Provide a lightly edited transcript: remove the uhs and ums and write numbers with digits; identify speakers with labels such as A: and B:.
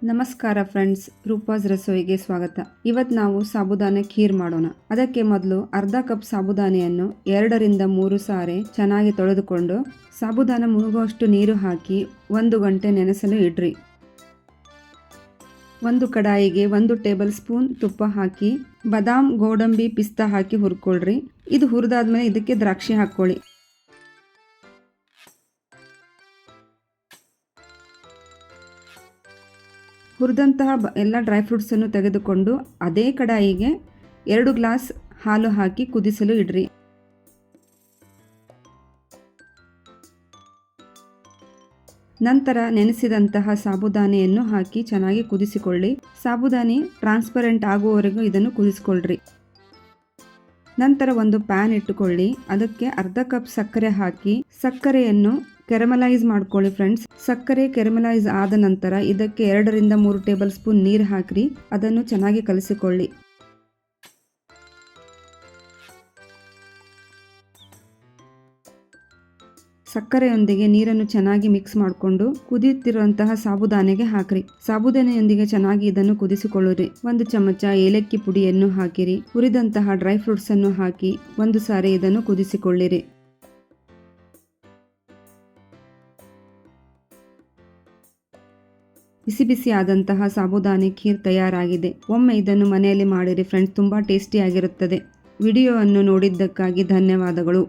A: ನಮಸ್ಕಾರ ಫ್ರೆಂಡ್ಸ್, ರೂಪಾಸ್ ರಸೋಯಿಗೆ ಸ್ವಾಗತ. ಇವತ್ತು ನಾವು ಸಾಬುದಾನೆ ಖೀರ್ ಮಾಡೋಣ. ಅದಕ್ಕೆ ಮೊದಲು ಅರ್ಧ ಕಪ್ ಸಾಬುದಾನೆಯನ್ನು 2 ರಿಂದ 3 ಸಾರಿ ಚೆನ್ನಾಗಿ ತೊಳೆದುಕೊಂಡು ಸಾಬುದಾನ ಮುಳುಗುವಷ್ಟು ನೀರು ಹಾಕಿ 1 ಗಂಟೆ ನೆನೆಸಲು ಇಡ್ರಿ. ಒಂದು ಕಡಾಯಿಗೆ 1 ಟೇಬಲ್ ಸ್ಪೂನ್ ತುಪ್ಪ ಹಾಕಿ ಬಾದಾಮ್, ಗೋಡಂಬಿ, ಪಿಸ್ತಾ ಹಾಕಿ ಹುರ್ಕೊಳ್ರಿ. ಇದು ಹುರಿದಾದ್ಮೇಲೆ ಇದಕ್ಕೆ ದ್ರಾಕ್ಷಿ ಹಾಕ್ಕೊಳ್ಳಿ. ಹುರಿದಂತಹ ಎಲ್ಲ ಡ್ರೈ ಫ್ರೂಟ್ಸನ್ನು ತೆಗೆದುಕೊಂಡು ಅದೇ ಕಡಾಯಿಗೆ 2 ಗ್ಲಾಸ್ ಹಾಲು ಹಾಕಿ ಕುದಿಸಲು ಇಡ್ರಿ. ನಂತರ ನೆನೆಸಿದಂತಹ ಸಾಬುದಾನೆಯನ್ನು ಹಾಕಿ ಚೆನ್ನಾಗಿ ಕುದಿಸಿಕೊಳ್ಳಿ. ಸಾಬುದಾನಿ ಟ್ರಾನ್ಸ್ಪರೆಂಟ್ ಆಗುವವರೆಗೂ ಇದನ್ನು ಕುದಿಸಿಕೊಳ್ಳ್ರಿ. ನಂತರ ಒಂದು ಪ್ಯಾನ್ ಇಟ್ಟುಕೊಳ್ಳಿ. ಅದಕ್ಕೆ ಅರ್ಧ ಕಪ್ ಸಕ್ಕರೆ ಹಾಕಿ ಸಕ್ಕರೆಯನ್ನು ಕೆರಮಲೈಸ್ ಮಾಡ್ಕೊಳ್ಳಿ ಫ್ರೆಂಡ್ಸ್. ಸಕ್ಕರೆ ಕೆರಮಲೈಸ್ ಆದ ನಂತರ ಇದಕ್ಕೆ 2 ರಿಂದ 3 ಟೇಬಲ್ ಸ್ಪೂನ್ ನೀರು ಹಾಕಿ ಅದನ್ನು ಚೆನ್ನಾಗಿ ಕಲಿಸಿಕೊಳ್ಳಿ. ಸಕ್ಕರೆಯೊಂದಿಗೆ ನೀರನ್ನು ಚೆನ್ನಾಗಿ ಮಿಕ್ಸ್ ಮಾಡಿಕೊಂಡು ಕುದಿಯುತ್ತಿರುವಂತಹ ಸಾಬುದಾನೆಗೆ ಹಾಕ್ರಿ. ಸಾಬುದಾನೆಯೊಂದಿಗೆ ಚೆನ್ನಾಗಿ ಇದನ್ನು ಕುದಿಸಿಕೊಳ್ಳಿರಿ. 1 ಚಮಚ ಏಲಕ್ಕಿ ಪುಡಿಯನ್ನು ಹಾಕಿರಿ. ಹುರಿದಂತಹ ಡ್ರೈ ಫ್ರೂಟ್ಸ್ ಅನ್ನು ಹಾಕಿ 1 ಸಾರಿ ಇದನ್ನು ಕುದಿಸಿಕೊಳ್ಳಿರಿ. ಬಿಸಿ ಬಿಸಿ ಆದಂತಹ ಸಾಬುದಾನೆ ಖೀರ್ ತಯಾರಾಗಿದೆ. ಒಮ್ಮೆ ಇದನ್ನು ಮನೆಯಲ್ಲಿ ಮಾಡಿರಿ ಫ್ರೆಂಡ್ಸ್, ತುಂಬಾ ಟೇಸ್ಟಿ ಆಗಿರುತ್ತದೆ. ವಿಡಿಯೋವನ್ನು ನೋಡಿದ್ದಕ್ಕಾಗಿ ಧನ್ಯವಾದಗಳು.